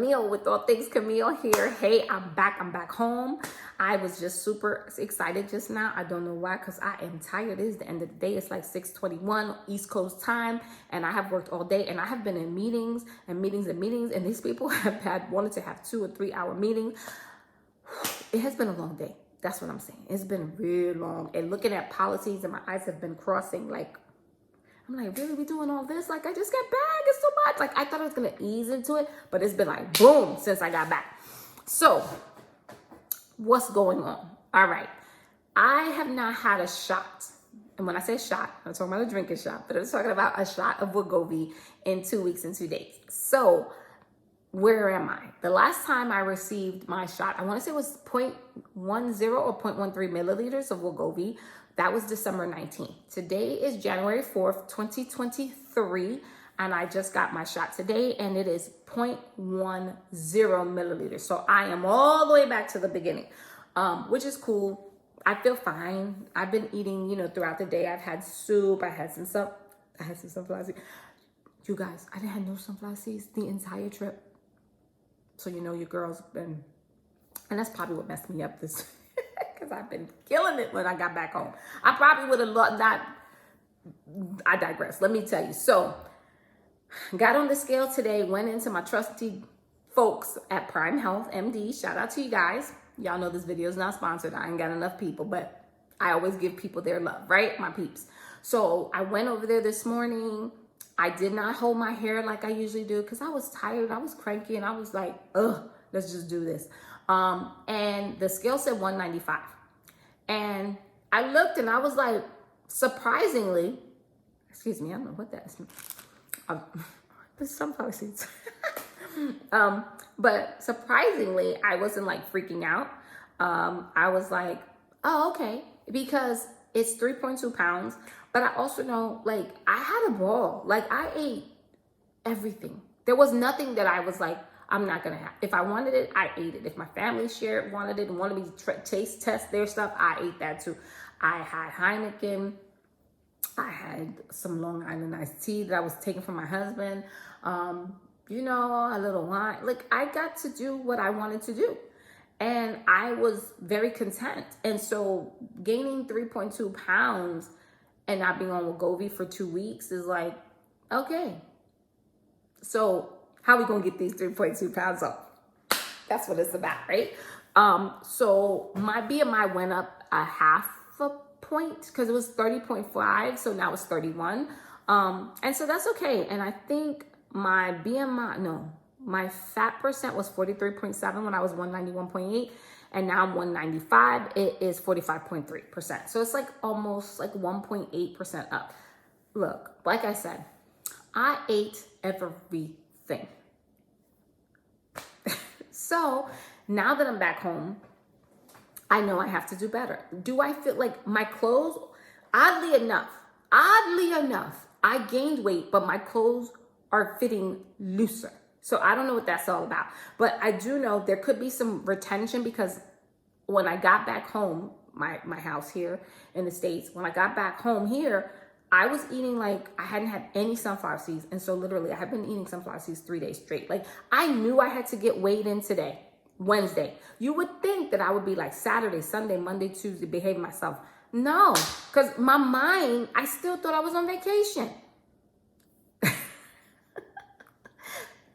Camille with All Things Camille here. Hey, I'm back home. I was just super excited just now. I don't know why, because I am tired. It is the end of the day. It's like 6:21 East Coast time, and I have worked all day, and I have been in meetings, and these people have wanted to have 2 or 3 hour meetings. It has been a long day. That's what I'm saying. It's been real long, and looking at policies, and my eyes have been crossing like, I'm like, really, we doing all this? Like, I just got back. It's too much. Like, I thought I was going to ease into it, but it's been like, boom, since I got back. So, what's going on? All right. I have not had a shot. And when I say shot, I'm talking about a drinking shot, but I'm talking about a shot of Wegovy in 2 weeks and 2 days. So, where am I? The last time I received my shot, I want to say it was 0.10 or 0.13 milliliters of Wegovy. That was December 19th. Today is January 4th, 2023, and I just got my shot today, and it is 0.10 milliliters. So I am all the way back to the beginning, which is cool. I feel fine. I've been eating, throughout the day. I've had soup. I had some sunflower seeds. You guys, I didn't have no sunflower seeds the entire trip. So your girl's been, and that's probably what messed me up this because I've been killing it when I got back home. I probably would have not. I digress. Let me tell you. So, got on the scale today, went into my trusty folks at Prime Health MD. Shout out to you guys. Y'all know this video is not sponsored. I ain't got enough people, but I always give people their love, right? My peeps. So, I went over there this morning. I did not hold my hair like I usually do because I was tired. I was cranky, and I was like, ugh, let's just do this. And the scale said 195. And I looked and I was like, surprisingly, excuse me, I don't know what that is. There's sunflower seeds. But surprisingly, I wasn't like freaking out. I was like, oh, okay, because it's 3.2 pounds. But I also know, like, I had a ball. Like, I ate everything. There was nothing that I was like, I'm not going to have. If I wanted it, I ate it. If my family wanted it and wanted me to taste test their stuff, I ate that too. I had Heineken. I had some Long Island iced tea that I was taking from my husband. A little wine. Like, I got to do what I wanted to do. And I was very content. And so gaining 3.2 pounds and not being on Wegovy for 2 weeks is like, okay. So how are we going to get these 3.2 pounds off? That's what it's about, right? So my BMI went up a half a point because it was 30.5. So now it's 31. And so that's okay. And I think my my fat percent was 43.7 when I was 191.8. And now I'm 195. It is 45.3%. So it's like almost like 1.8% up. Look, like I said, I ate everything. So now that I'm back home, I know I have to do better. Do I feel like my clothes, oddly enough, I gained weight, but my clothes are fitting looser. So I don't know what that's all about. But I do know there could be some retention because when I got back home, my house here in the States, when I got back home here, I was eating like I hadn't had any sunflower seeds. And so literally I have been eating sunflower seeds 3 days straight. Like I knew I had to get weighed in today, Wednesday. You would think that I would be like Saturday, Sunday, Monday, Tuesday, behaving myself. No, because my mind, I still thought I was on vacation.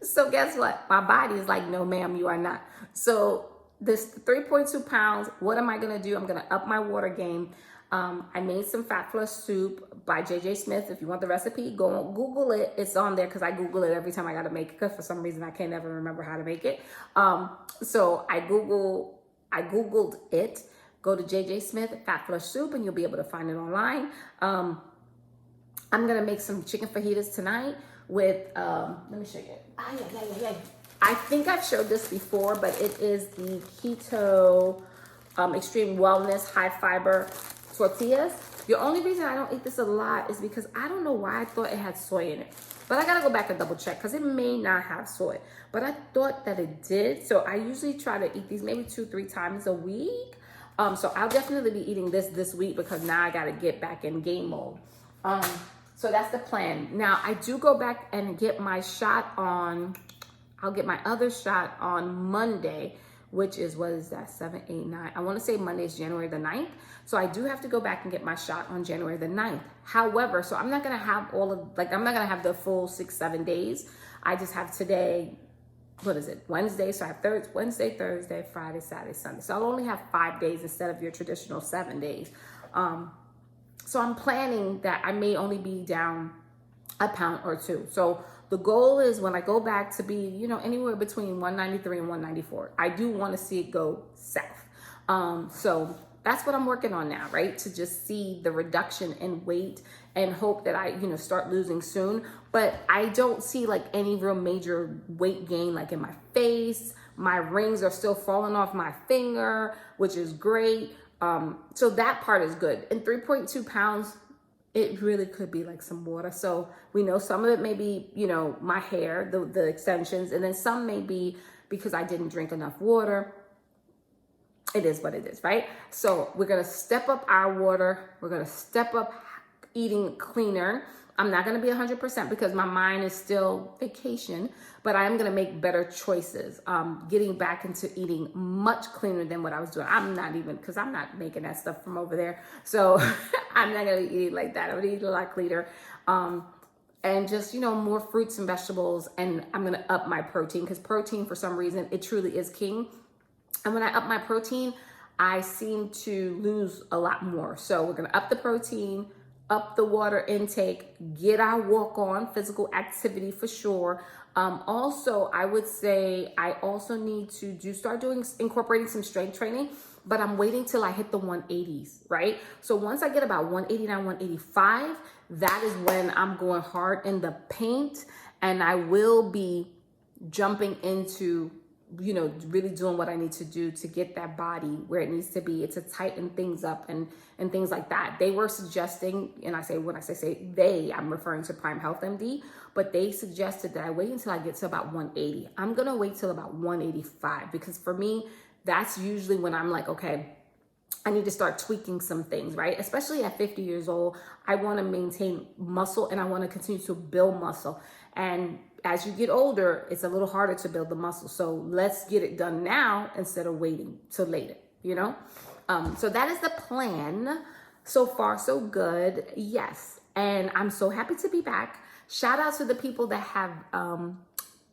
So guess what? My body is like, no, ma'am, you are not. So this 3.2 pounds, what am I going to do? I'm going to up my water game. I made some fat flush soup by JJ Smith. If you want the recipe, go on Google it. It's on there because I Google it every time I got to make it because for some reason I can't ever remember how to make it. So I Googled it. Go to JJ Smith fat flush soup and you'll be able to find it online. I'm going to make some chicken fajitas tonight with, let me show you. I think I've showed this before, but it is the keto extreme wellness high fiber tortillas. The only reason I don't eat this a lot is because I don't know why I thought it had soy in it. But I gotta go back and double check because it may not have soy. But I thought that it did. So I usually try to eat these maybe 2-3 times a week. So I'll definitely be eating this week because now I gotta get back in game mode. So that's the plan. Now I do go back and get my shot on I'll get my other shot on Monday, which is, what is that, 7, 8, 9. I want to say Monday is January the 9th. So I do have to go back and get my shot on January the 9th. However, so I'm not going to have all of, like, I'm not going to have the full 6, 7 days. I just have today, what is it, Wednesday. So I have Wednesday, Thursday, Friday, Saturday, Sunday. So I'll only have 5 days instead of your traditional 7 days. So I'm planning that I may only be down a pound or 2. So the goal is when I go back to be, you know, anywhere between 193 and 194. I do want to see it go south. So that's what I'm working on now, right? To just see the reduction in weight and hope that I, you know, start losing soon. But I don't see like any real major weight gain, like in my face. My rings are still falling off my finger, which is great. So that part is good. And 3.2 pounds, it really could be like some water. So we know some of it may be, you know, my hair, the extensions, and then some may be because I didn't drink enough water. It is what it is, right? So we're going to step up our water. We're going to step up eating cleaner. I'm not going to be 100% because my mind is still vacation, but I am going to make better choices. Getting back into eating much cleaner than what I was doing. I'm not even, because I'm not making that stuff from over there. So I'm not going to eat like that. I'm going to eat a lot cleaner. And just, you know, more fruits and vegetables. And I'm going to up my protein because protein, for some reason, it truly is king. And when I up my protein, I seem to lose a lot more. So we're going to up the protein, up the water intake, get our walk on, physical activity for sure. Also, I would say I also need to start incorporating some strength training, but I'm waiting till I hit the 180s, right? So once I get about 189, 185, that is when I'm going hard in the paint, and I will be jumping into, you know, really doing what I need to do to get that body where it needs to be, to tighten things up and things like that. They were suggesting, and when I say they, I'm referring to Prime Health MD, but they suggested that I wait until I get to about 180. I'm going to wait till about 185 because for me, that's usually when I'm like, okay, I need to start tweaking some things, right? Especially at 50 years old, I want to maintain muscle and I want to continue to build muscle. And as you get older, it's a little harder to build the muscle. So let's get it done now instead of waiting till later, you know? So that is the plan. So far, so good. Yes. And I'm so happy to be back. Shout out to the people that have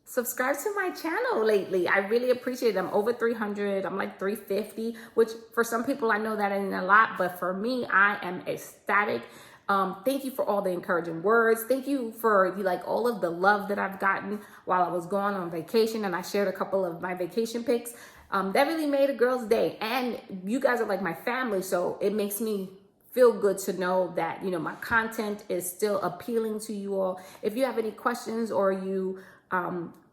subscribed to my channel lately. I really appreciate it. I'm over 300. I'm like 350, which for some people, I know that ain't a lot, but for me, I am ecstatic. Thank you for all the encouraging words. Thank you for like all of the love that I've gotten while I was going on vacation, and I shared a couple of my vacation pics. That really made a girl's day, and you guys are like my family, so it makes me feel good to know that, you know, my content is still appealing to you all. If you have any questions or you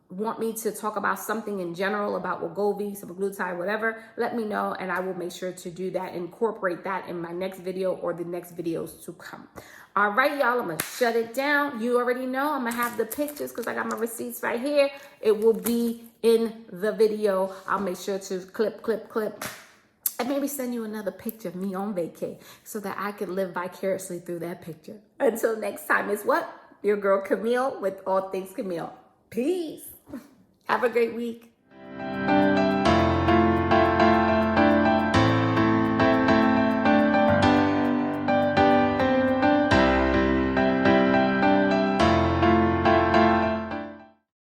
want me to talk about something in general about Wegovy, Semaglutide, whatever, let me know and I will make sure to do that, incorporate that in my next video or the next videos to come. All right, y'all, I'm gonna shut it down. You already know I'm gonna have the pictures because I got my receipts right here. It will be in the video. I'll make sure to clip, and maybe send you another picture of me on vacay so that I can live vicariously through that picture. Until next time, it's what? Your girl Camille with All Things Camille. Peace. Have a great week.